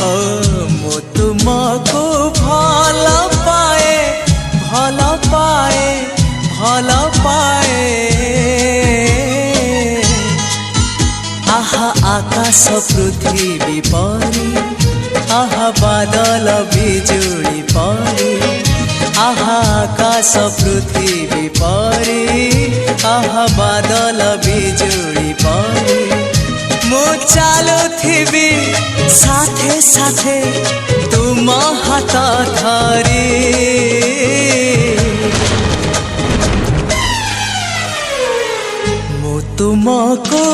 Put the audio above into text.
ओ मु तुमको भल पाए भल पाए भल पाए आहा आकाश पृथ्वी परी आहा बादल बिजुली परी आहा आकाश पृथ्वी परी आहा बादल बिजुली परी मु चालुथिबी साथे साथे तुम हाथ धरी मु तुमको